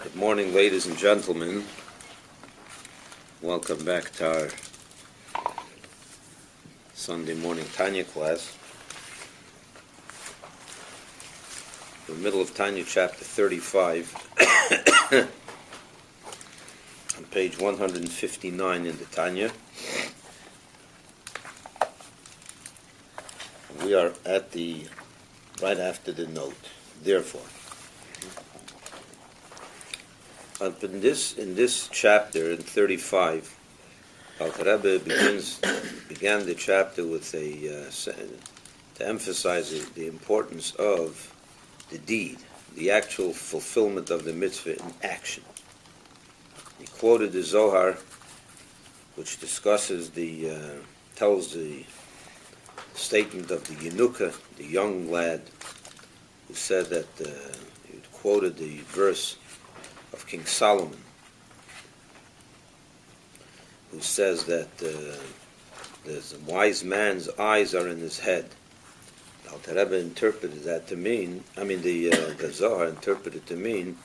Good morning, ladies and gentlemen. Welcome back to our Sunday morning Tanya class. We're in the middle of Tanya chapter 35, on page 159 in the Tanya. We are at right after the note. Therefore, in this chapter, in 35, Alter Rebbe began the chapter with to emphasize the importance of the deed, the actual fulfillment of the mitzvah in action. He quoted the Zohar, which tells the statement of the Yenuka, the young lad, who said that he quoted the verse of King Solomon, who says that the wise man's eyes are in his head. Alter Rebbe interpreted that to mean, the Zohar interpreted to mean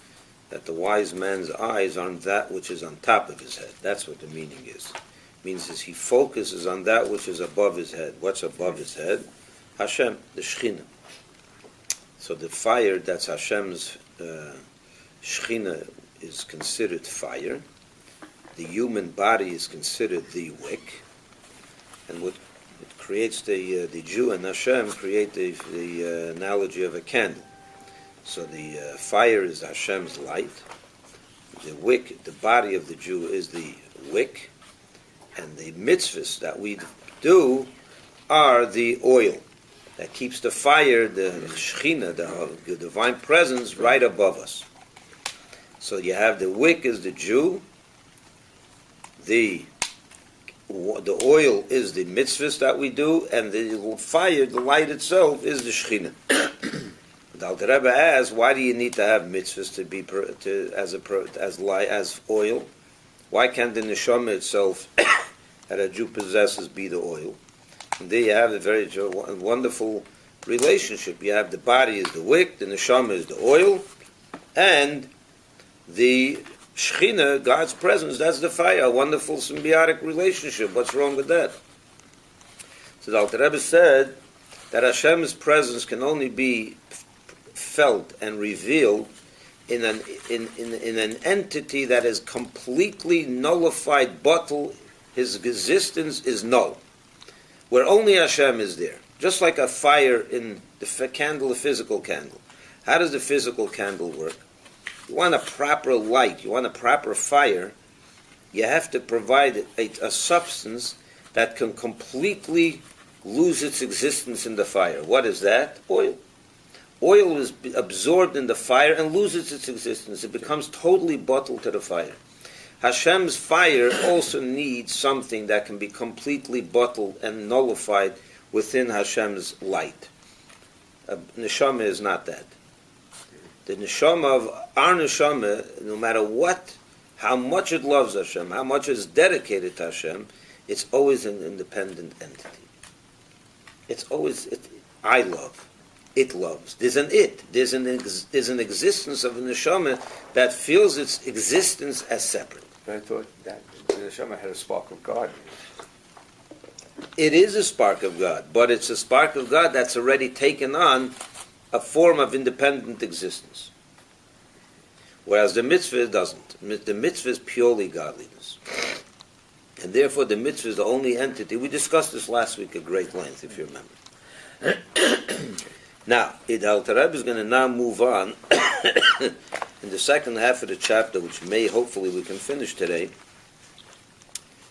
that the wise man's eyes are on that which is on top of his head. That's what the meaning is. It means he focuses on that which is above his head. What's above his head? Hashem, the Shechina. So the fire, that's Hashem's Shechina, is considered fire. The human body is considered the wick. And what it creates the Jew and Hashem create the analogy of a candle. So the fire is Hashem's light. The wick, the body of the Jew, is the wick. And the mitzvahs that we do are the oil that keeps the fire, the Shechina, the divine presence, right above us. So you have the wick is the Jew, the oil is the mitzvahs that we do, and the fire, the light itself, is the Shechina. The Alter Rebbe asks, why do you need to have mitzvahs to be as oil? Why can't the neshama itself that a Jew possesses be the oil? And there you have a very wonderful relationship. You have the body is the wick, the neshama is the oil, and the Shechina, God's presence, that's the fire. A wonderful symbiotic relationship. What's wrong with that? So the Alter Rebbe said that Hashem's presence can only be felt and revealed in an entity that is completely nullified, bottle. His existence is null. Where only Hashem is there. Just like a fire in the candle, a physical candle. How does the physical candle work? You want a proper light, you want a proper fire, you have to provide a substance that can completely lose its existence in the fire. What is that? Oil. Oil is absorbed in the fire and loses its existence. It becomes totally bottled to the fire. Hashem's fire also needs something that can be completely bottled and nullified within Hashem's light. Neshama is not that. The neshama of our neshama, no matter how much it loves Hashem, how much it's dedicated to Hashem, it's always an independent entity. It's always, I love, it loves. There's an it. There's an existence of a neshama that feels its existence as separate. But I thought that the neshama had a spark of God. It is a spark of God, but it's a spark of God that's already taken on a form of independent existence. Whereas the mitzvah doesn't. The mitzvah is purely godliness. And therefore the mitzvah is the only entity. We discussed this last week at great length, if you remember. Now, Alter Rebbe is going to now move on in the second half of the chapter, which hopefully we can finish today,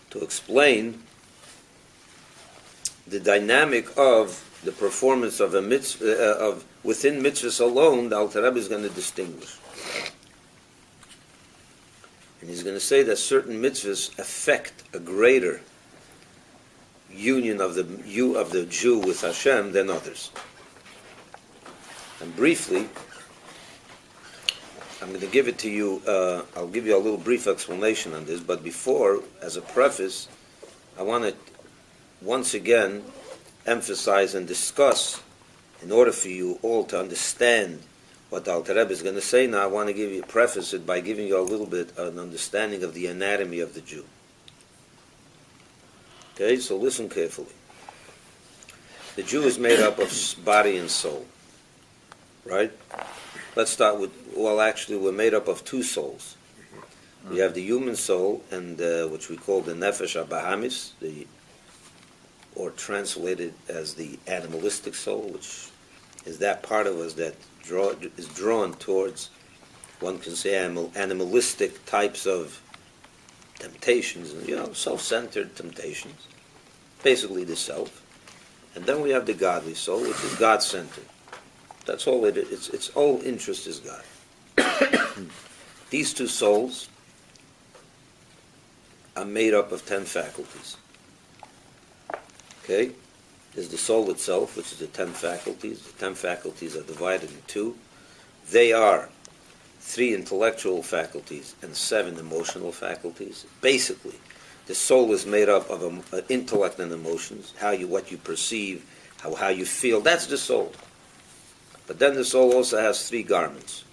to explain the dynamic of the performance of a mitzvah, within mitzvahs alone. The Alter Rebbe is going to distinguish. And he's going to say that certain mitzvahs affect a greater union of the Jew with Hashem than others. And briefly, I'm going to give it to you, I'll give you a little brief explanation on this, but before, as a preface, I want to once again emphasize and discuss, in order for you all to understand what the Alter Rebbe is going to say now, I want to preface it by giving you a little bit of an understanding of the anatomy of the Jew. Okay, so listen carefully. The Jew is made up of body and soul, right? Let's start with, well, actually, we're made up of two souls. We have the human soul, and which we call the Nefesh HaBahamis, or translated as the animalistic soul, which is that part of us that is drawn towards, one can say, animalistic types of temptations, self-centered temptations, basically the self. And then we have the godly soul, which is God-centered. That's all it is. Its whole interest is God. These two souls are made up of 10 faculties. Okay? There's the soul itself, which is the 10 faculties. The 10 faculties are divided in two. They are 3 intellectual faculties and 7 emotional faculties. Basically, the soul is made up of intellect and emotions, what you perceive, how you feel. That's the soul. But then the soul also has 3 garments.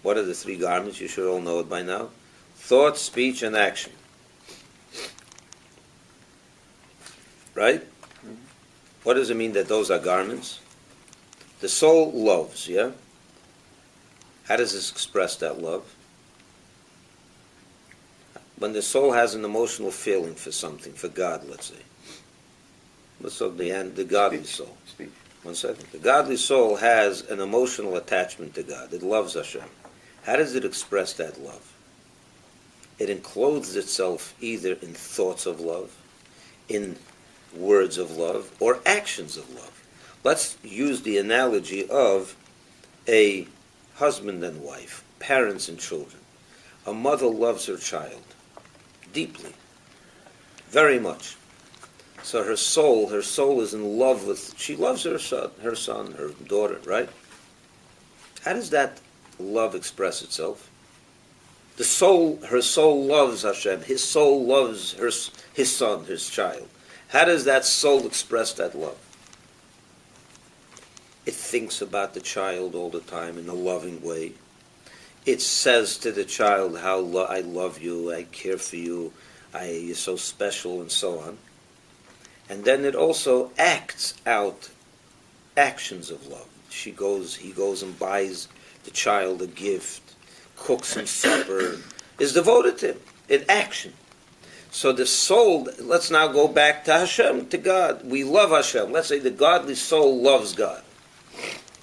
What are the 3 garments? You should all know it by now. Thought, speech, and action. Right? Mm-hmm. What does it mean that those are garments? The soul loves, yeah? How does this express that love? When the soul has an emotional feeling for something, for God, let's say. So the godly soul. Speech. 1 second. The godly soul has an emotional attachment to God. It loves Hashem. How does it express that love? It encloses itself either in thoughts of love, in words of love, or actions of love. Let's use the analogy of a husband and wife, parents and children. A mother loves her child deeply, very much. So her soul is in love with, she loves her son, her daughter, right? How does that love express itself? Her soul loves Hashem. His soul loves his son, his child. How does that soul express that love? It thinks about the child all the time in a loving way. It says to the child how I love you, I care for you, you're so special, and so on. And then it also acts out actions of love. He goes and buys the child a gift, cooks him supper, is devoted to him in action. So the soul, let's now go back to Hashem, to God. We love Hashem. Let's say the godly soul loves God.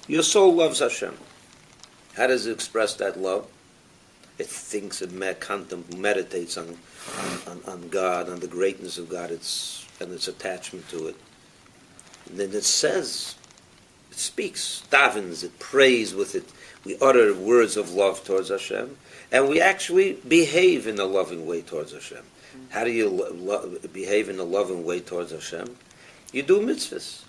Your soul loves Hashem. How does it express that love? It thinks, it meditates on God, on the greatness of God, and its attachment to it. And then it says, it speaks, davens, it prays with it. We utter words of love towards Hashem, and we actually behave in a loving way towards Hashem. How do you behave in a loving way towards Hashem? You do mitzvahs.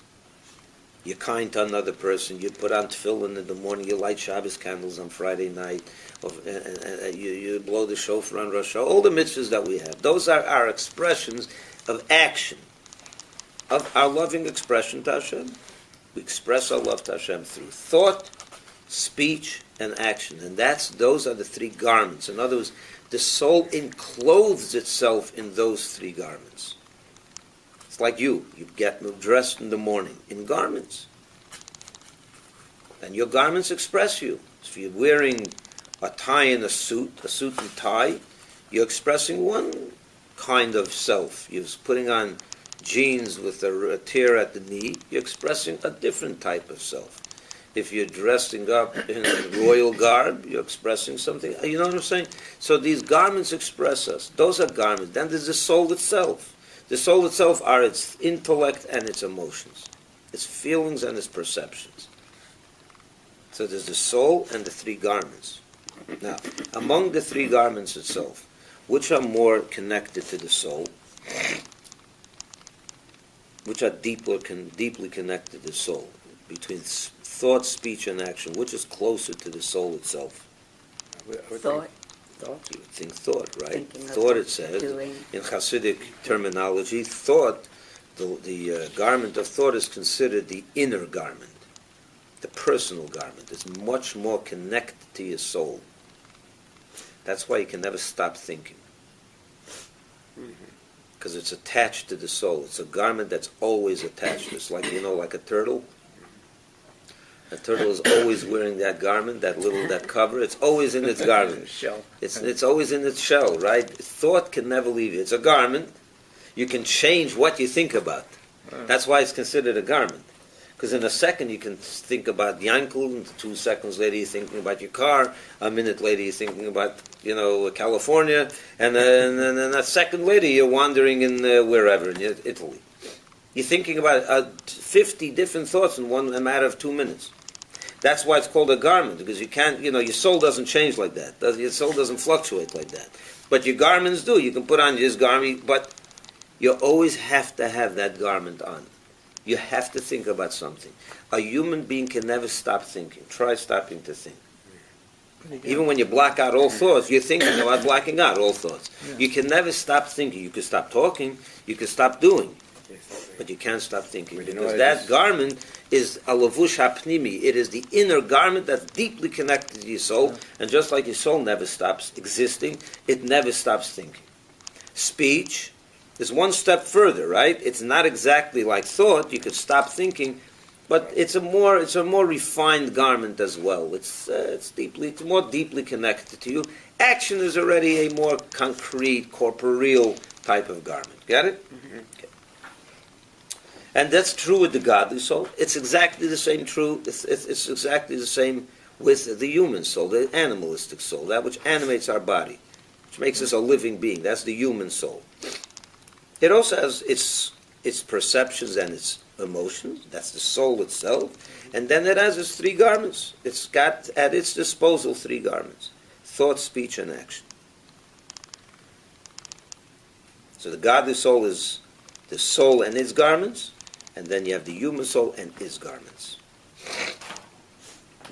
You're kind to another person. You put on tefillin in the morning. You light Shabbos candles on Friday night. You blow the shofar on Rosh Hashanah. All the mitzvahs that we have. Those are our expressions of action, of our loving expression to Hashem. We express our love to Hashem through thought, speech, and action. And those are the 3 garments. In other words, the soul encloses itself in those 3 garments. It's like you get dressed in the morning in garments. And your garments express you. If you're wearing a tie and a suit and tie, you're expressing one kind of self. You're putting on jeans with a tear at the knee, you're expressing a different type of self. If you're dressing up in a royal garb, you're expressing something. You know what I'm saying? So these garments express us. Those are garments. Then there's the soul itself. The soul itself are its intellect and its emotions, its feelings and its perceptions. So there's the soul and the 3 garments. Now, among the 3 garments itself, which are more connected to the soul, which are deeply connected to the soul, between thought, speech, and action, which is closer to the soul itself? Thought. You would think thought, right? Thinking Thought, it says, in Hasidic terminology, thought, the garment of thought is considered the inner garment. the personal garment. It's much more connected to your soul. That's why you can never stop thinking. Because it's attached to the soul. It's a garment that's always attached. It's like, like a turtle. A turtle is always wearing that garment, that cover. It's always in its garment. Shell. It's always in its shell, right? Thought can never leave you. It's a garment. You can change what you think about. That's why it's considered a garment. Because in a second you can think about Yankel, and 2 seconds later you're thinking about your car, a minute later you're thinking about, California, and then a second later you're wandering in wherever, in Italy. You're thinking about 50 different thoughts in a matter of 2 minutes. That's why it's called a garment, because you can't, your soul doesn't change like that. Your soul doesn't fluctuate like that. But your garments do. You can put on this garment, but you always have to have that garment on. You have to think about something. A human being can never stop thinking. Try stopping to think. Even when you block out all thoughts, you're thinking about blocking out all thoughts. Yeah. You can never stop thinking. You can stop talking. You can stop doing. But you can't stop thinking. Because that garment is a lavush hapnimi. It is the inner garment that's deeply connected to your soul. Yeah. And just like your soul never stops existing, it never stops thinking. Speech is one step further, right? It's not exactly like thought. You could stop thinking, but it's a more refined garment as well. It's more deeply connected to you. Action is already a more concrete, corporeal type of garment. Got it? Mm-hmm. Okay. And that's true with the godly soul. It's exactly the same true. It's exactly the same with the human soul, the animalistic soul, that which animates our body, which makes us a living being. That's the human soul. It also has its perceptions and its emotions. That's the soul itself. And then it has its 3 garments. It's got at its disposal 3 garments: thought, speech, and action. So the godly soul is the soul and its garments, and then you have the human soul and its garments.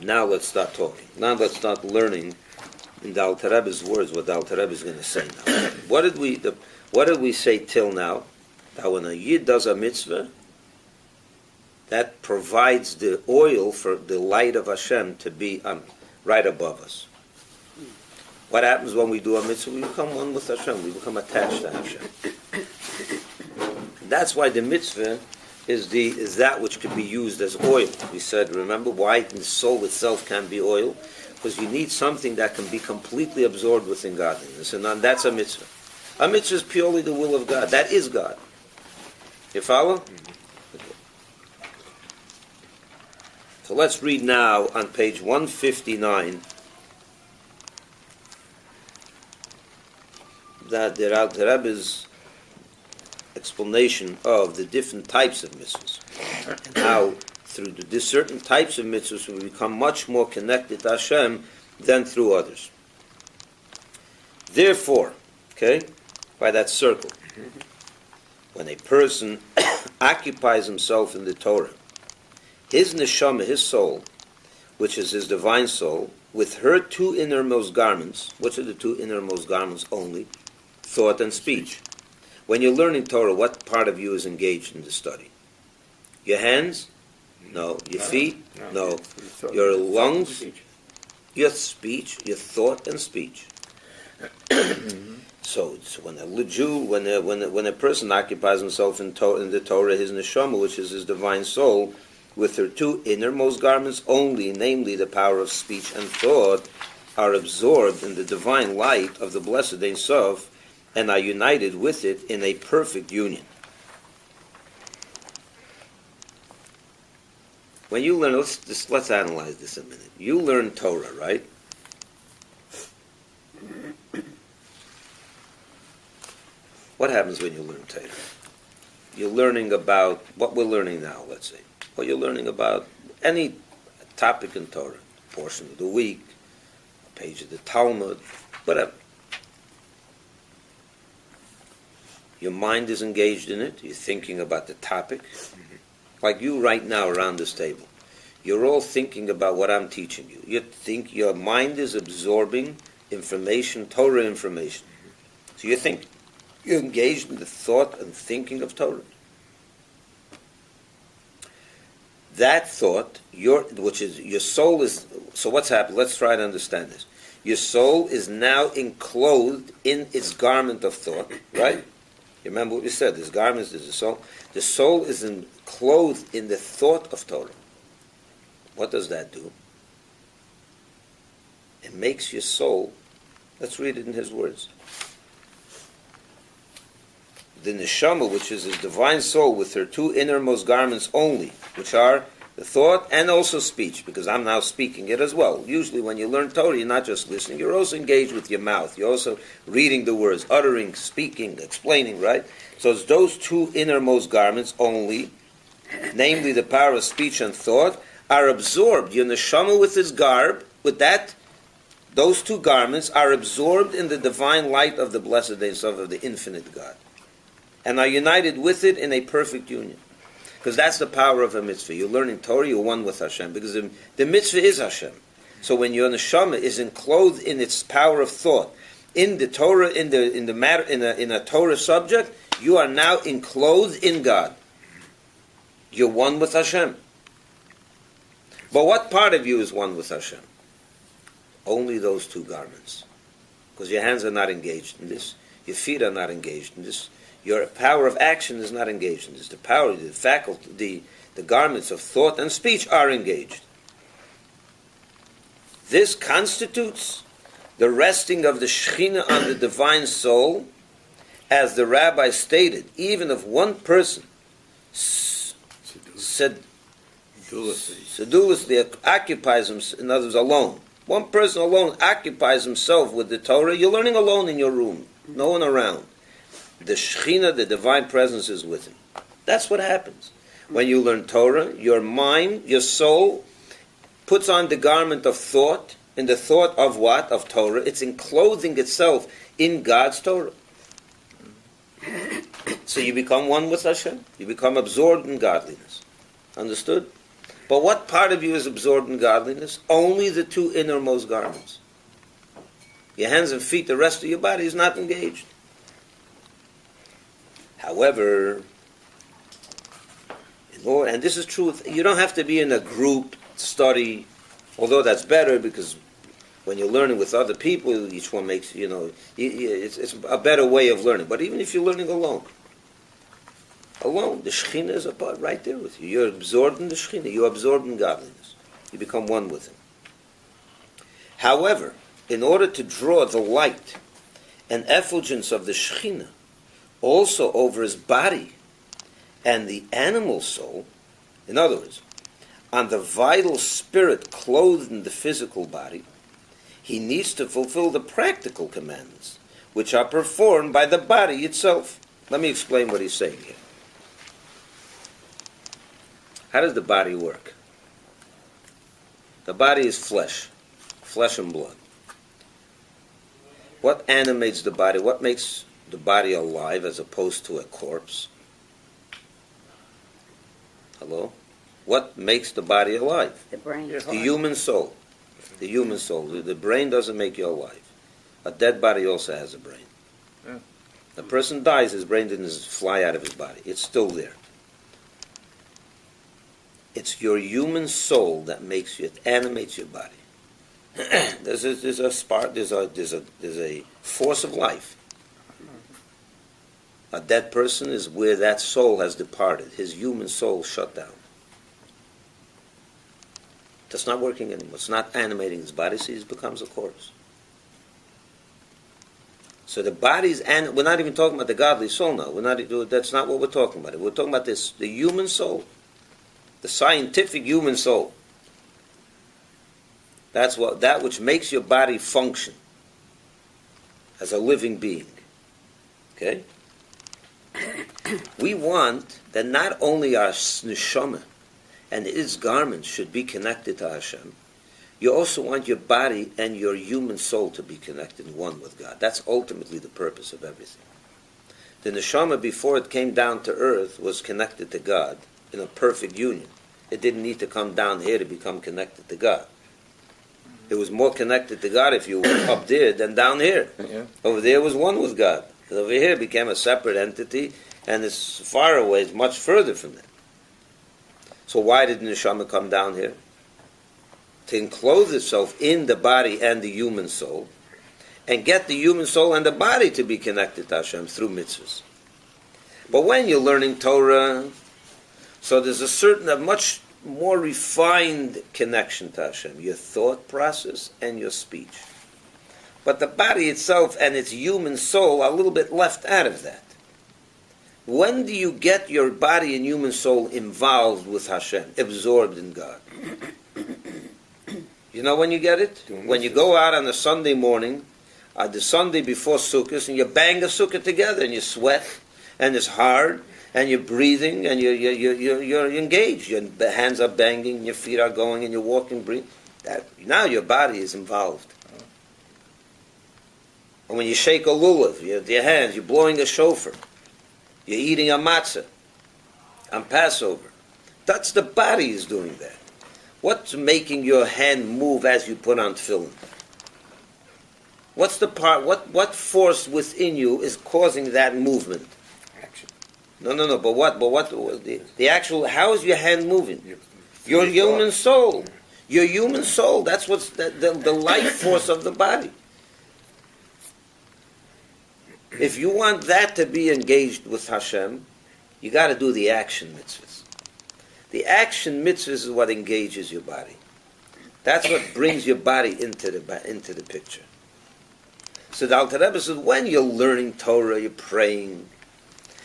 Now let's start talking. Now let's start learning in the Alter Rebbe's words what the Alter Rebbe is going to say now. What did we say till now? That when a Yid does a mitzvah, that provides the oil for the light of Hashem to be right above us. What happens when we do a mitzvah? We become one with Hashem. We become attached to Hashem. That's why the mitzvah is that which can be used as oil. We said, remember why the soul itself can be oil? Because you need something that can be completely absorbed within godliness. And that's a mitzvah. A mitzvah is purely the will of God. That is God. You follow? Mm-hmm. Okay. So let's read now on page 159 that the Rebbe's explanation of the different types of mitzvahs. And how through the certain types of mitzvahs we become much more connected to Hashem than through others. Therefore, by that circle, when a person occupies himself in the Torah, his neshama, his soul, which is his divine soul, with her 2 innermost garments, which are the 2 innermost garments only? Thought and speech. When you're learning Torah, what part of you is engaged in the study? Your hands? No. Your feet? No. Your lungs? Your speech, your thought and speech. So when a Jew, when a person occupies himself in the Torah, his neshama, which is his divine soul, with her 2 innermost garments only, namely the power of speech and thought, are absorbed in the divine light of the blessed Ein Sof, and are united with it in a perfect union. When you learn, let's analyze this a minute. You learn Torah, right? What happens when you learn Torah? You're learning about what we're learning now, let's say. Or you're learning about any topic in Torah, portion of the week, a page of the Talmud, whatever. Your mind is engaged in it. You're thinking about the topic. Like you right now around this table. You're all thinking about what I'm teaching you. You think your mind is absorbing information, Torah information. So you think. You're engaged in the thought and thinking of Torah. that thought, which is your soul is. So what's happened? Let's try to understand this. Your soul is now enclosed in its garment of thought, right? You remember what we said? There's garments, there's the soul. The soul is enclosed in the thought of Torah. What does that do? It makes your soul. Let's read it in his words. The neshama, which is his divine soul, with her two innermost garments only, which are the thought and also speech, because I'm now speaking it as well. Usually when you learn Torah, you're not just listening, you're also engaged with your mouth. You're also reading the words, uttering, speaking, explaining, right? So it's those two innermost garments only, namely the power of speech and thought, are absorbed. Your neshama with his garb, with that, those two garments are absorbed in the divine light of the blessed Ein Sof, of the infinite God, and are united with it in a perfect union. Because that's the power of a mitzvah. You're learning Torah, you're one with Hashem. Because the mitzvah is Hashem. So when your neshama is enclosed in its power of thought, in the Torah, in the matter, in a Torah subject, you are now enclosed in God. You're one with Hashem. But what part of you is one with Hashem? Only those two garments. Because your hands are not engaged in this. Your feet are not engaged in this. Your power of action is not engaged in this. The power, the faculty, the garments of thought and speech are engaged. This constitutes the resting of the Shekhinah on the divine soul, as the rabbi stated, even if one person sedulously occupies himself, in other words, alone. One person alone occupies himself with the Torah. You're learning alone in your room, no one around. The Shekhinah, the divine presence, is with him. That's what happens. When you learn Torah, your mind, your soul, puts on the garment of thought, in the thought of what? Of Torah. It's enclosing itself in God's Torah. So you become one with Hashem. You become absorbed in godliness. Understood? But what part of you is absorbed in godliness? Only the two innermost garments. Your hands and feet, the rest of your body is not engaged. However, and this is true, you don't have to be in a group study, although that's better because when you're learning with other people, each one makes, it's a better way of learning. But even if you're learning alone, the Shekhinah is right there with you. You're absorbed in the Shekhinah. You're absorbed in godliness. You become one with Him. However, in order to draw the light and effulgence of the Shekhinah also over his body and the animal soul, in other words, on the vital spirit clothed in the physical body, he needs to fulfill the practical commandments, which are performed by the body itself. Let me explain what he's saying here. How does the body work? The body is flesh and blood. What animates the body? What makes the body alive as opposed to a corpse? Hello? What makes the body alive? The brain. The human soul. The human soul. The brain doesn't make you alive. A dead body also has a brain. Yeah. A person dies, his brain didn't fly out of his body. It's still there. It's your human soul that makes you, it animates your body. There's a spark, there's a force of life. A dead person is where that soul has departed. His human soul shut down. That's not working anymore. It's not animating his body, so he becomes a corpse. So the body's, and we're not even talking about the godly soul now. That's not what we're talking about. We're talking about this, the human soul, the scientific human soul. That's that which makes your body function as a living being. Okay? We want that not only our neshama and its garments should be connected to Hashem, you also want your body and your human soul to be connected, one with God. That's ultimately the purpose of everything. The neshama, before it came down to earth, was connected to God in a perfect union. It didn't need to come down here to become connected to God. It was more connected to God if you were up there than down here. Yeah. Over there was one with God. Over here it became a separate entity, and it's far away, it's much further from that. So why did the neshama come down here? To enclose itself in the body and the human soul, and get the human soul and the body to be connected to Hashem through mitzvahs. But when you're learning Torah, so there's a much more refined connection to Hashem, your thought process and your speech. But the body itself and its human soul are a little bit left out of that. When do you get your body and human soul involved with Hashem, absorbed in God? You know when you get it? When you go out on a Sunday morning, the Sunday before Sukkot, and you bang a Sukkah together, and you sweat, and it's hard, and you're breathing, and you're engaged. Your hands are banging, your feet are going, and you're walking, breathing. Now your body is involved. And when you shake a lulav, with your hands, you're blowing a shofar, you're eating a matzah on Passover. That's the body is doing that. What's making your hand move as you put on tefillin? What's the part? What force within you is causing that movement? Action. No. But what? The actual. How is your hand moving? Your human soul. Your human soul. That's what's the life force of the body. If you want that to be engaged with Hashem, you got to do the action mitzvahs. The action mitzvahs is what engages your body. That's what brings your body into the picture. So the Alter Rebbe says, when you're learning Torah, you're praying,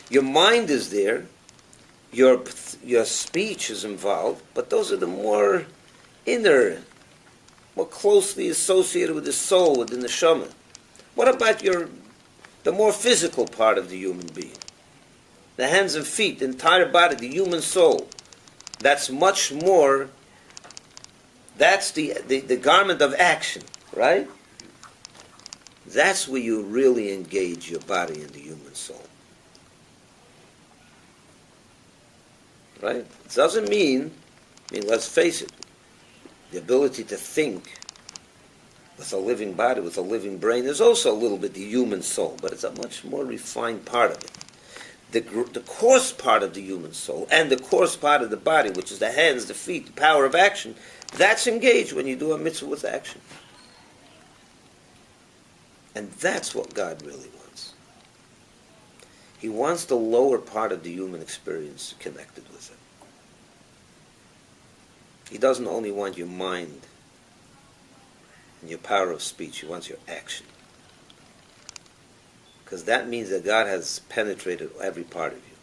your mind is there, your speech is involved, but those are the more inner, more closely associated with the soul, with the neshama. What about the more physical part of the human being? The hands and feet, the entire body, the human soul. That's much more, that's the garment of action, right? That's where you really engage your body and the human soul. Right? It doesn't mean, let's face it, the ability to think with a living body, with a living brain, is also a little bit the human soul, but it's a much more refined part of it. The coarse part of the human soul and the coarse part of the body, which is the hands, the feet, the power of action, that's engaged when you do a mitzvah with action. And that's what God really wants. He wants the lower part of the human experience connected with it. He doesn't only want your mind and your power of speech, he wants your action. Because that means that God has penetrated every part of you.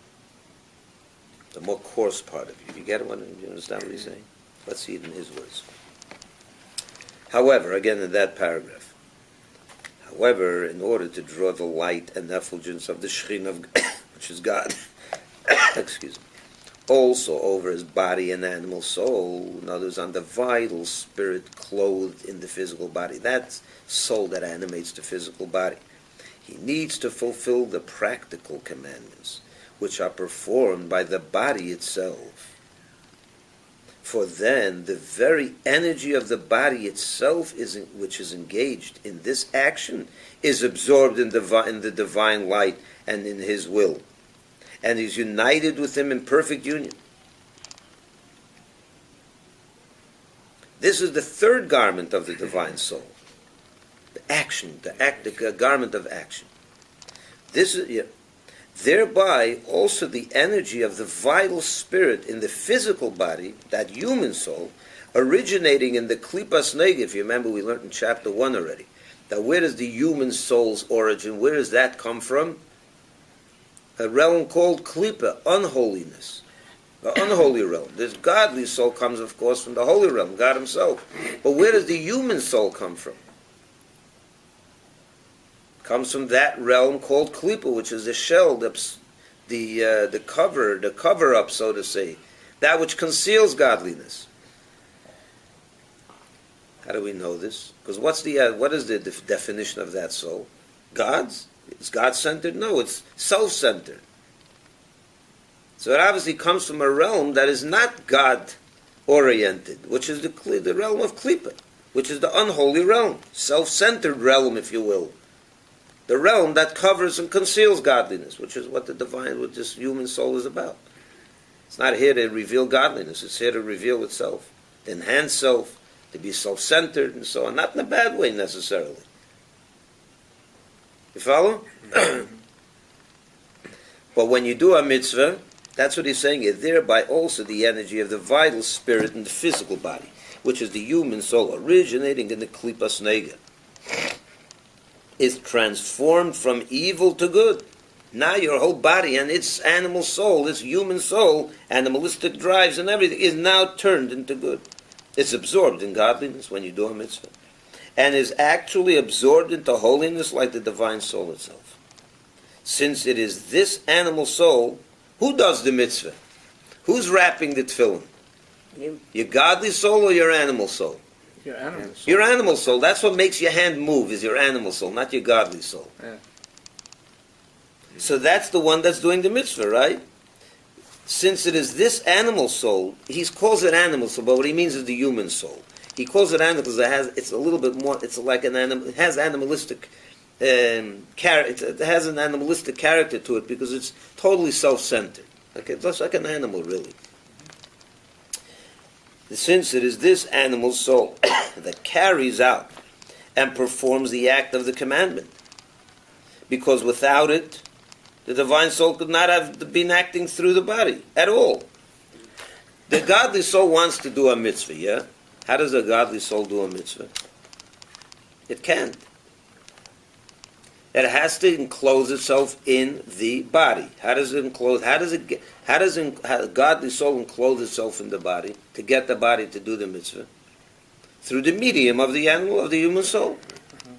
The more coarse part of you. You get it? You understand what he's saying? Let's see it in his words. However, again in that paragraph, in order to draw the light and effulgence of the Shekhinah, which is God, excuse me, also over his body and animal soul, in other words, on the vital spirit clothed in the physical body, that soul that animates the physical body, he needs to fulfill the practical commandments, which are performed by the body itself. For then, the very energy of the body itself, which is engaged in this action, is absorbed in the divine light and in his will, and is united with him in perfect union. This is the third garment of the divine soul. The action, the garment of action. This is, thereby also the energy of the vital spirit in the physical body, that human soul, originating in the Klipas Negev. If you remember, we learned in chapter 1 already. That where does the human soul's origin, where does that come from? A realm called Klipa, unholiness. The unholy realm. This godly soul comes, of course, from the holy realm, God himself. But where does the human soul come from? Comes from that realm called Klipa, which is the shell, the cover up, so to say, that which conceals godliness. How do we know this? Because what is the definition of that soul? God's? It's God-centered? No, it's self-centered. So it obviously comes from a realm that is not God-oriented, which is the realm of Klipa, which is the unholy realm, self-centered realm, if you will. The realm that covers and conceals godliness, which is what what this human soul is about. It's not here to reveal godliness. It's here to reveal itself, to enhance self, to be self-centered and so on. Not in a bad way necessarily. You follow? But when you do a mitzvah, that's what he's saying, it thereby also the energy of the vital spirit in the physical body, which is the human soul originating in the klipas nega, is transformed from evil to good. Now your whole body and its animal soul, its human soul, animalistic drives and everything, is now turned into good. It's absorbed in godliness when you do a mitzvah, and is actually absorbed into holiness like the divine soul itself. Since it is this animal soul, who does the mitzvah? Who's wrapping the tefillin? Your godly soul or your animal soul? Your animal soul. Your animal soul. That's what makes your hand move, is your animal soul, not your godly soul. Yeah. So that's the one that's doing the mitzvah, right? Since it is this animal soul, he calls it animal soul, but what he means is the human soul. He calls it animal because it's a little bit more, it's like an animal, it has animalistic character. It has an animalistic character to it because it's totally self-centered. Okay, it's just like an animal, really. Since it is this animal soul that carries out and performs the act of the commandment, because without it, the divine soul could not have been acting through the body at all. The godly soul wants to do a mitzvah, yeah? How does a godly soul do a mitzvah? It can't. It has to enclose itself in the body. How does it enclose? How does a godly soul enclose itself in the body to get the body to do the mitzvah? Through the medium of the animal, of the human soul.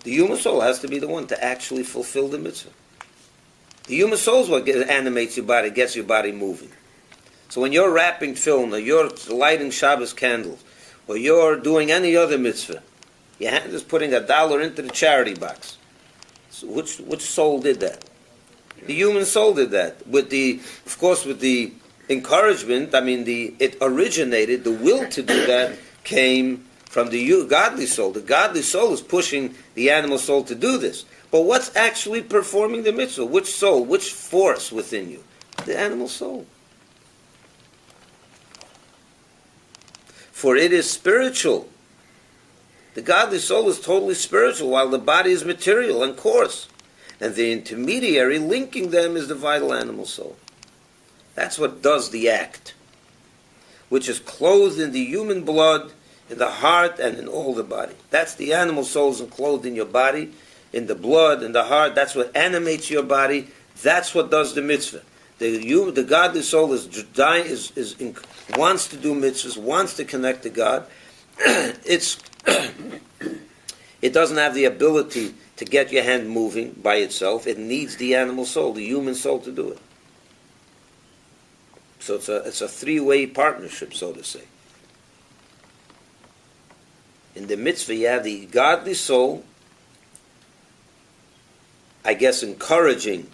The human soul has to be the one to actually fulfill the mitzvah. The human soul is what animates your body, gets your body moving. So when you're wrapping tefillin, or you're lighting Shabbos candles, or you're doing any other mitzvah, your hand is putting $1 into the charity box. So which soul did that? The human soul did that. With the encouragement, it originated, the will to do that came from the godly soul. The godly soul is pushing the animal soul to do this. But what's actually performing the mitzvah? Which soul? Which force within you? The animal soul. For it is spiritual. The godly soul is totally spiritual, while the body is material and coarse. And the intermediary linking them is the vital animal soul. That's what does the act, which is clothed in the human blood, in the heart, and in all the body. That's the animal soul enclosed in your body, in the blood, in the heart. That's what animates your body. That's what does the mitzvah. The godly soul wants to do mitzvahs, wants to connect to God. It doesn't have the ability to get your hand moving by itself. It needs the animal soul, the human soul, to do it. So it's a three-way partnership, so to say. In the mitzvah, you have the godly soul, encouraging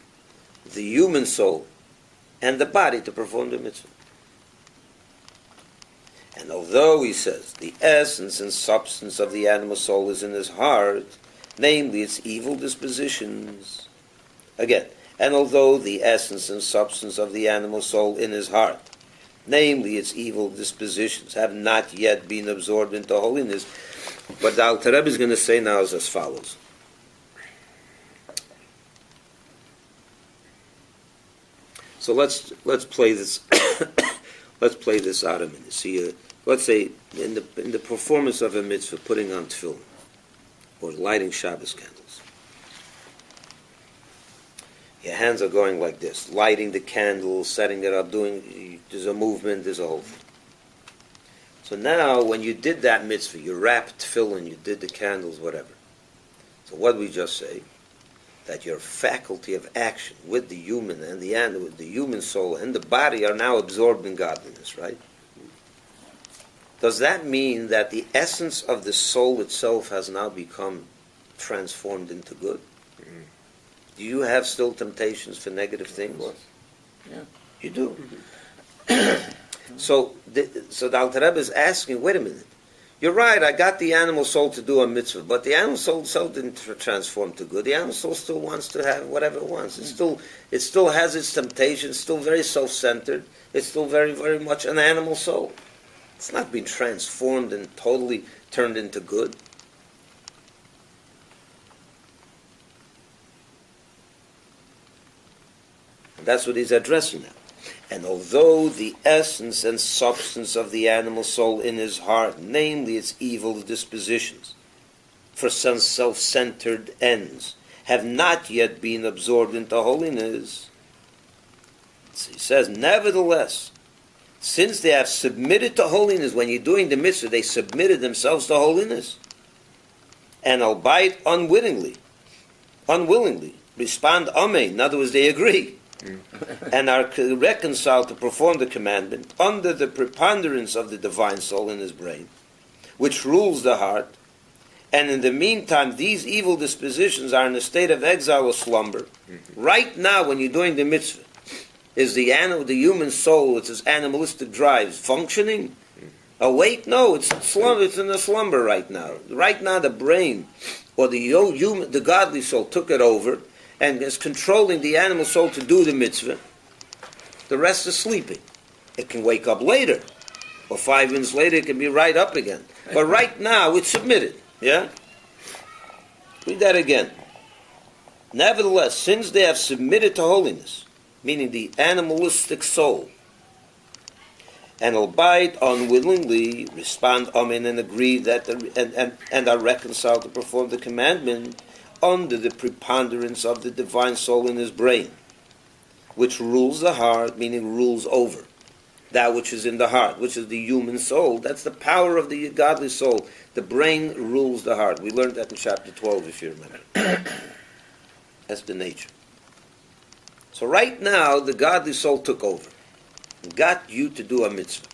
the human soul and the body to perform the mitzvah. And although, he says, the essence and substance of the animal soul is in his heart, namely its evil dispositions. Again, and although the essence and substance of the animal soul in his heart, namely its evil dispositions, have not yet been absorbed into holiness, what the Alter Rebbe is going to say now is as follows. So let's play this. Let's play this out a minute. See, let's say in the performance of a mitzvah, putting on tefillin or lighting Shabbos candles, your hands are going like this, lighting the candle, setting it up, there's a movement, there's a whole thing. So now, when you did that mitzvah, you wrapped tefillin, you did the candles, whatever. So what did we just say? That your faculty of action with the human and the animal, the human soul and the body are now absorbed in godliness, right? Does that mean that the essence of the soul itself has now become transformed into good? Mm-hmm. Do you have still temptations for negative things? Yeah. You do. So the Alter Rebbe is asking, wait a minute, You're right, I got the animal soul to do a mitzvah, but the animal soul itself didn't transform to good. The animal soul still wants to have whatever it wants. It still has its temptation, it's still very self-centered, it's still very, very much an animal soul. It's not been transformed and totally turned into good. And that's what he's addressing now. And although the essence and substance of the animal soul in his heart, namely its evil dispositions, for some self-centered ends, have not yet been absorbed into holiness, he says, nevertheless, since they have submitted to holiness, when you're doing the mitzvah, they submitted themselves to holiness, and albeit unwillingly, respond amen, in other words, they agree, and are reconciled to perform the commandment under the preponderance of the divine soul in his brain, which rules the heart, and in the meantime these evil dispositions are in a state of exile or slumber. Right now, when you're doing the mitzvah, is the human soul, it's its animalistic drives, functioning? Awake? No, it's in a slumber right now. Right now the brain, or the godly soul took it over, and is controlling the animal soul to do the mitzvah. The rest is sleeping. It can wake up later, or 5 minutes later it can be right up again. But right now it's submitted. Yeah? Read that again. Nevertheless, since they have submitted to holiness, meaning the animalistic soul, and albeit unwillingly respond amen and agree that and are reconciled to perform the commandment, under the preponderance of the divine soul in his brain, which rules the heart, meaning rules over that which is in the heart, which is the human soul. That's the power of the godly soul. The brain rules the heart. We learned that in chapter 12, if you remember. That's the nature. So right now, the godly soul took over and got you to do a mitzvah.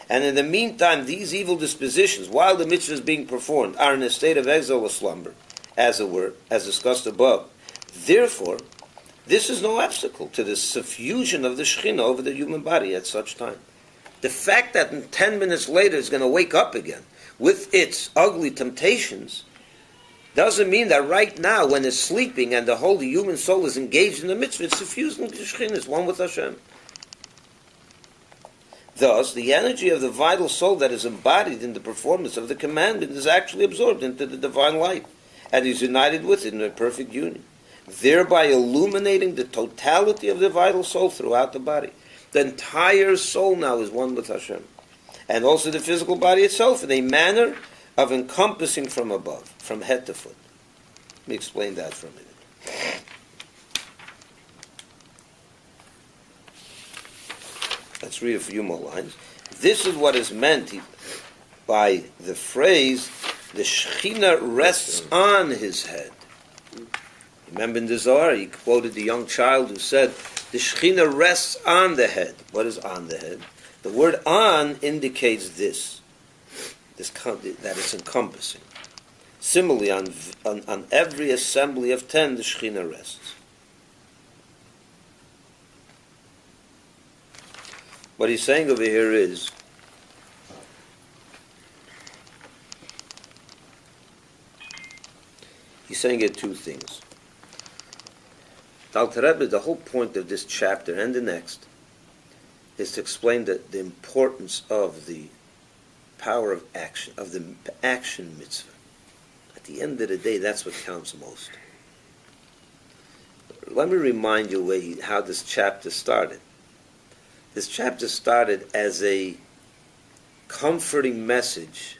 And in the meantime, these evil dispositions, while the mitzvah is being performed, are in a state of exile or slumber, as it were, as discussed above. Therefore, this is no obstacle to the suffusion of the Shekhinah over the human body at such time. The fact that in 10 minutes later it's going to wake up again with its ugly temptations doesn't mean that right now, when it's sleeping and the whole human soul is engaged in the mitzvah, it's suffused into the Shekhinah, it's one with Hashem. Thus, the energy of the vital soul that is embodied in the performance of the commandment is actually absorbed into the divine light, and is united with it in a perfect union, thereby illuminating the totality of the vital soul throughout the body. The entire soul now is one with Hashem, and also the physical body itself in a manner of encompassing from above, from head to foot. Let me explain that for a minute. Let's read a few more lines. This is what is meant by the phrase, the Shekhinah rests on his head. Remember in the Zohar, he quoted the young child who said, the Shekhinah rests on the head. What is on the head? The word on indicates this that it's encompassing. Similarly, on every assembly of 10, the Shekhinah rests. What he's saying over here is, he's saying here two things. The whole point of this chapter and the next is to explain the importance of the power of action, of the action mitzvah. At the end of the day, that's what counts most. Let me remind you how this chapter started. This chapter started as a comforting message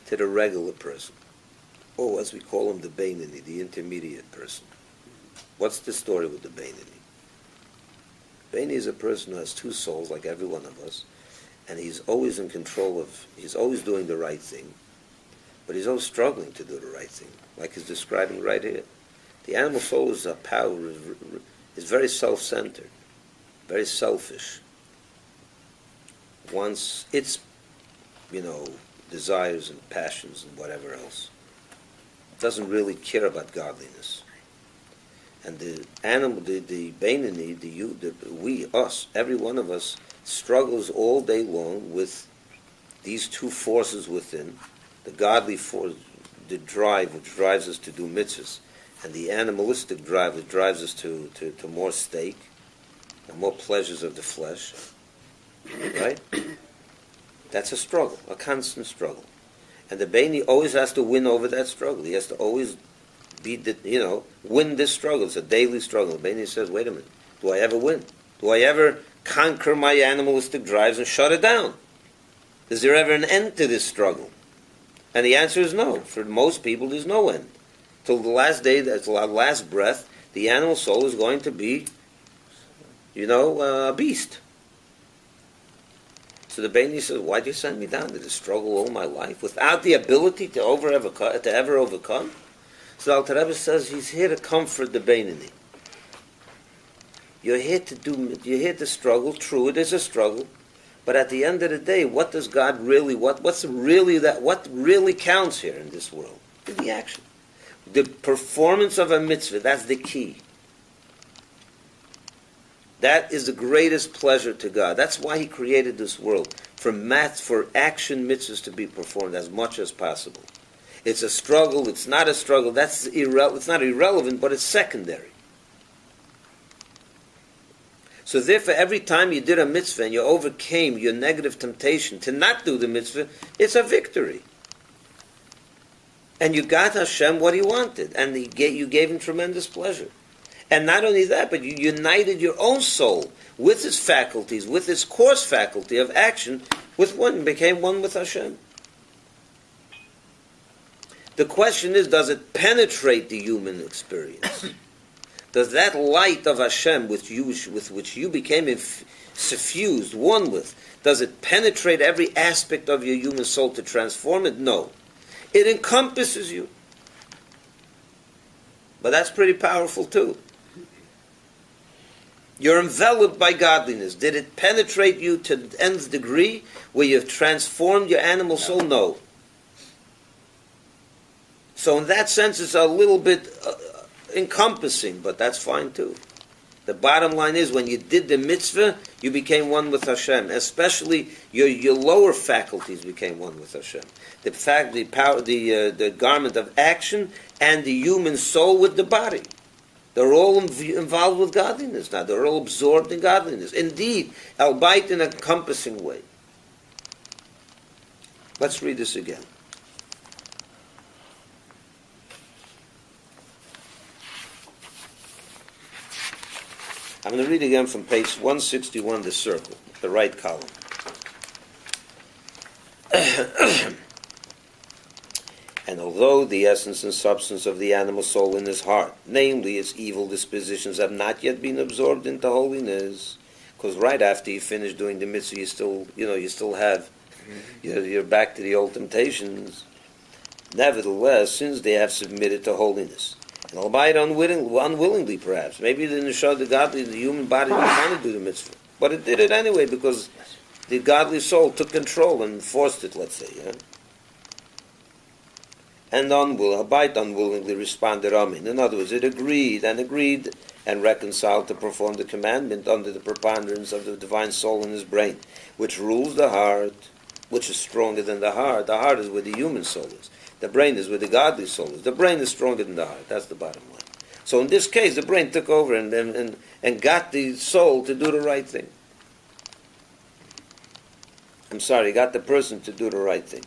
to the regular person, or as we call him, the Beinoni, the intermediate person. What's the story with the Beinoni? Beinoni is a person who has two souls, like every one of us, and he's always in control of, he's always doing the right thing, but he's always struggling to do the right thing, like he's describing right here. The animal soul is is very self-centered, very selfish. Wants its, desires and passions and whatever else. Doesn't really care about godliness. And the animal, the Beinoni, every one of us, struggles all day long with these two forces within, the godly force, the drive which drives us to do mitzvahs, and the animalistic drive that drives us to more steak and more pleasures of the flesh, right? That's a struggle, a constant struggle. And the Beni always has to win over that struggle. He has to always win this struggle. It's a daily struggle. The Beni says, wait a minute, do I ever win? Do I ever conquer my animalistic drives and shut it down? Is there ever an end to this struggle? And the answer is no. For most people, there's no end. Till the last day, that's the last breath, the animal soul is going to be, a beast. So the Beni says, why'd you send me down to this struggle all my life without the ability to ever overcome? So Alter Rebbe says he's here to comfort the Beni. You're here to struggle. True, it is a struggle. But at the end of the day, what does God really, what really counts here in this world? Is the action. The performance of a mitzvah, that's the key. That is the greatest pleasure to God. That's why He created this world, for action mitzvahs to be performed as much as possible. It's a struggle, it's not a struggle, it's not irrelevant, but it's secondary. So therefore, every time you did a mitzvah and you overcame your negative temptation to not do the mitzvah, it's a victory. And you got Hashem what He wanted, and you gave Him tremendous pleasure. And not only that, but you united your own soul with its faculties, with its coarse faculty of action, became one with Hashem. The question is, does it penetrate the human experience? Does that light of Hashem with which you became suffused, one with, does it penetrate every aspect of your human soul to transform it? No. It encompasses you. But that's pretty powerful too. You're enveloped by godliness. Did it penetrate you to the nth degree where you've transformed your animal soul? No. So in that sense, it's a little bit encompassing, but that's fine too. The bottom line is, when you did the mitzvah, you became one with Hashem. Especially your lower faculties became one with Hashem. The garment of action and the human soul with the body. They're all involved with godliness now. They're all absorbed in godliness. Indeed, albeit in an encompassing way. Let's read this again. I'm going to read again from page 161, the circle, the right column. And although the essence and substance of the animal soul in his heart, namely its evil dispositions, have not yet been absorbed into holiness, because right after you finish doing the mitzvah, you still have, you're back to the old temptations. Nevertheless, since they have submitted to holiness, and albeit unwillingly perhaps, maybe the human body didn't want to do the mitzvah, but it did it anyway because the godly soul took control and forced it, let's say, yeah? And albeit unwillingly responded, amen. In other words, it agreed and reconciled to perform the commandment under the preponderance of the divine soul in his brain, which rules the heart, which is stronger than the heart. The heart is where the human soul is. The brain is where the godly soul is. The brain is stronger than the heart. That's the bottom line. So in this case, the brain took over and got the soul to do the right thing. Got the person to do the right thing.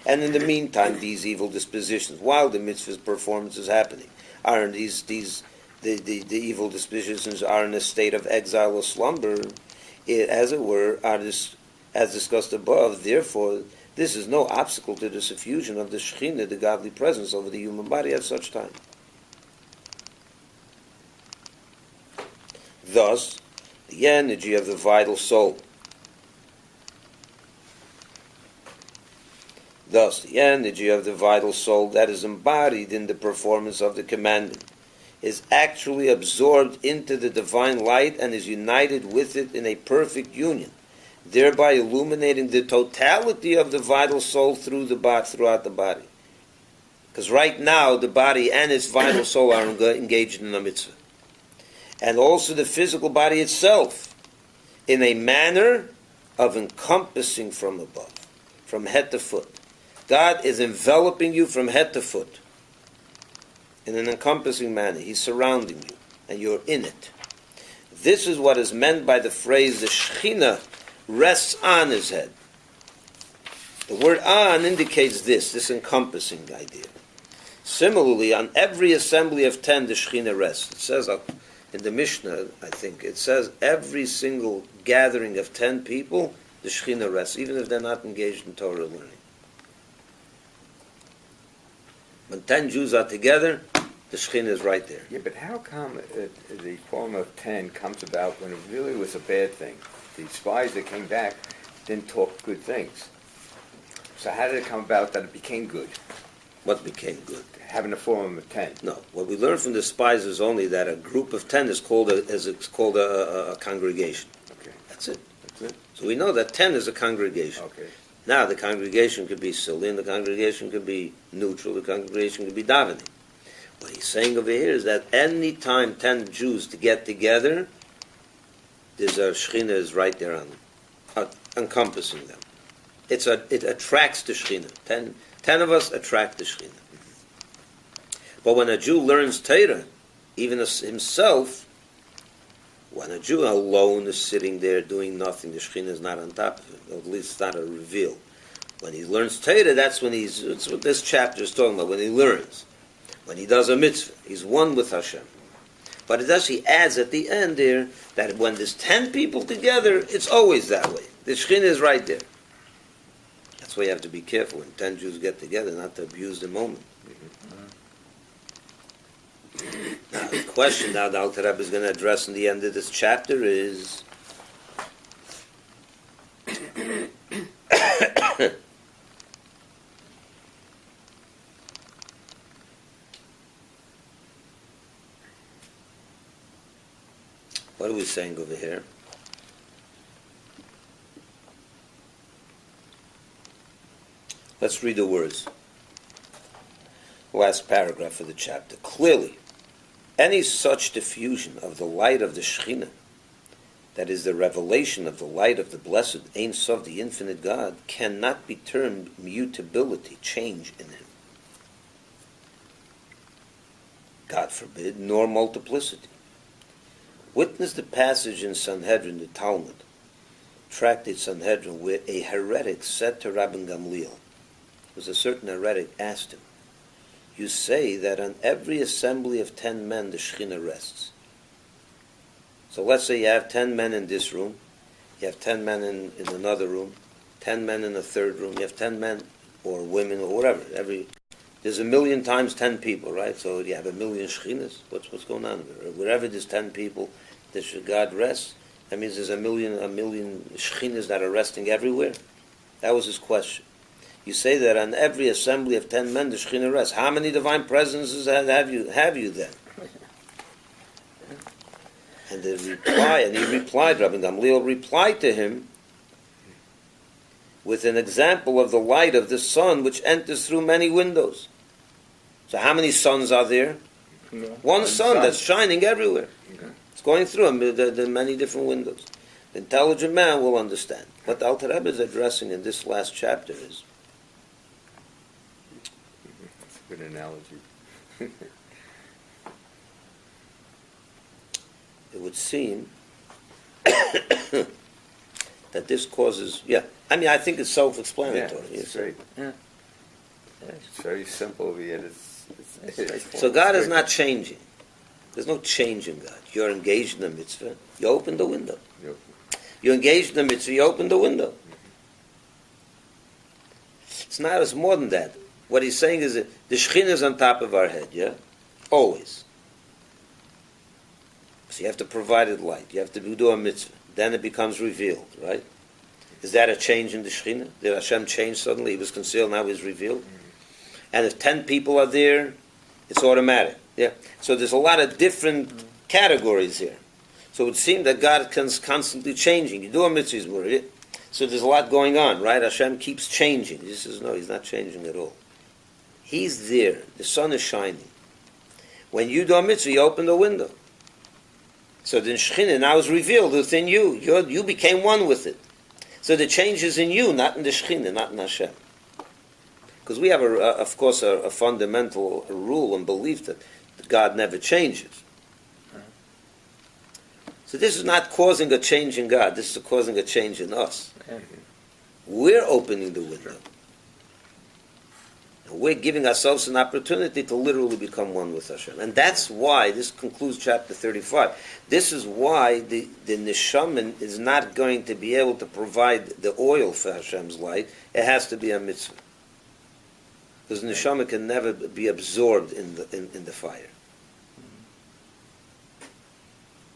And in the meantime, these evil dispositions, while the mitzvah's performance is happening, are in the evil dispositions are in a state of exile or slumber, as it were, as discussed above. Therefore, this is no obstacle to the suffusion of the Shekhinah, the godly presence, over the human body at such time. Thus, the energy of the vital soul. Thus, the energy of the vital soul that is embodied in the performance of the commandment is actually absorbed into the divine light and is united with it in a perfect union, thereby illuminating the totality of the vital soul throughout the body. Because right now, the body and its vital soul are engaged in the mitzvah. And also the physical body itself, in a manner of encompassing from above. from head to foot. God is enveloping you from head to foot in an encompassing manner. He's surrounding you, and you're in it. This is what is meant by the phrase, the Shekhinah rests on his head. The word on indicates this encompassing idea. Similarly, on every assembly of 10, the Shekhinah rests. It says in the Mishnah, I think, it says every single gathering of 10 people, the Shekhinah rests, even if they're not engaged in Torah learning. When 10 Jews are together, the Shekhinah is right there. Yeah, but how come the quorum of 10 comes about when it really was a bad thing? The spies that came back didn't talk good things. So how did it come about that it became good? What became good? Having a quorum of 10. No. What we learn from the spies is only that a group of 10 is called a congregation. Okay. That's it. That's it. So we know that 10 is a congregation. Okay. Now, the congregation could be Silin, the congregation could be neutral, the congregation could be davening. What he's saying over here is that any time 10 Jews to get together, there's a Shekhinah is right there on them, encompassing them. It attracts the Shekhinah. 10 of us attract the Shekhinah. But when a Jew learns Torah, even himself, when a Jew alone is sitting there doing nothing, the Shekhinah is not on top of him. Or at least it's not a reveal. When he learns Torah, that's when it's what this chapter is talking about, when he learns. When he does a mitzvah, he's one with Hashem. But it actually adds at the end there that when there's 10 people together, it's always that way. The Shekhinah is right there. That's why you have to be careful when 10 Jews get together, not to abuse the moment. Now, the question now the Alter Rebbe is going to address in the end of this chapter is what are we saying over here? Let's read the words. Last paragraph of the chapter. Clearly, any such diffusion of the light of the Shekhinah, that is the revelation of the light of the blessed Ein Sof, the infinite God, cannot be termed mutability, change in him. God forbid, nor multiplicity. Witness the passage in Sanhedrin, the Talmud, tractate Sanhedrin, where a heretic said to Rabbi Gamliel, it was a certain heretic, asked him, you say that on every assembly of 10 men the Shekhinah rests. So let's say you have 10 men in this room, you have 10 men in another room, 10 men in a third room, you have 10 men or women or whatever. There's 1,000,000 times 10 people, right? So you have 1,000,000 Shekhinahs. What's going on there? Wherever there's 10 people, God rests. That means there's a million Shekhinahs that are resting everywhere. That was his question. You say that on every assembly of 10 men the Shekhinah rests. How many divine presences have you then? And he replied, Rabbi Gamliel replied to him with an example of the light of the sun which enters through many windows. So how many suns are there? No. One sun that's shining everywhere. Okay. It's going through the many different windows. The intelligent man will understand. What the Alter Rebbe is addressing in this last chapter is, that's a good analogy. it would seem that this causes, I think it's self-explanatory. Yeah, it's great. Yeah. It's very simple, yet it's so God is not changing. There's no change in God. You're engaged in the mitzvah, you open the window. Yep. You're engaged in the mitzvah, you open the window. It's more than that. What he's saying is that the Shekhinah is on top of our head, Always. So you have to provide it light. You have to do a mitzvah. Then it becomes revealed, right? Is that a change in the Shekhinah? Did Hashem change suddenly? He was concealed, now he's revealed. And if 10 people are there, it's automatic. So there's a lot of different categories here. So it would seem that God is constantly changing. You do a mitzvah, so there's a lot going on, right? Hashem keeps changing. He says, no, he's not changing at all. He's there. The sun is shining. When you do a mitzvah, you open the window. So the Shekhinah now is revealed within you. You became one with it. So the change is in you, not in the Shekhinah, not in Hashem. Because we have, of course, a fundamental rule and belief that God never changes. So this is not causing a change in God. This is causing a change in us. We're opening the window. We're giving ourselves an opportunity to literally become one with Hashem. And that's why, this concludes chapter 35, this is why the Neshaman is not going to be able to provide the oil for Hashem's light. It has to be a mitzvah. Because the Neshama can never be absorbed in the fire.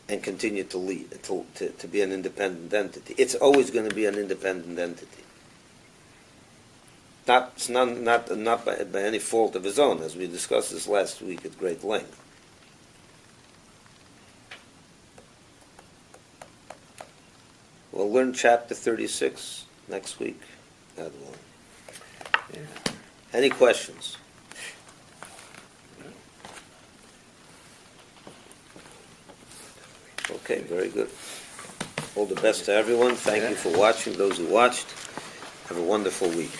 And continue to lead, to be an independent entity. It's always going to be an independent entity. Not by any fault of his own, as we discussed this last week at great length. We'll learn chapter 36 next week. God willing. Yeah. Any questions? Okay, very good. All the best to everyone. Thank you for watching. Those who watched, have a wonderful week.